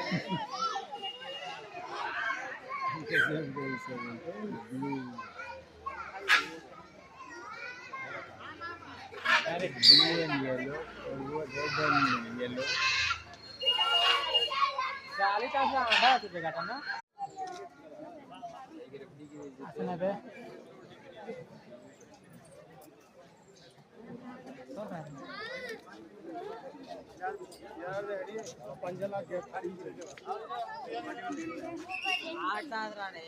blue. Blue and yellow, or red and yellow. चालीस आसा आधा आते जगह था ना असना पे तो है पंजला के खड़ी आठ आदरा ने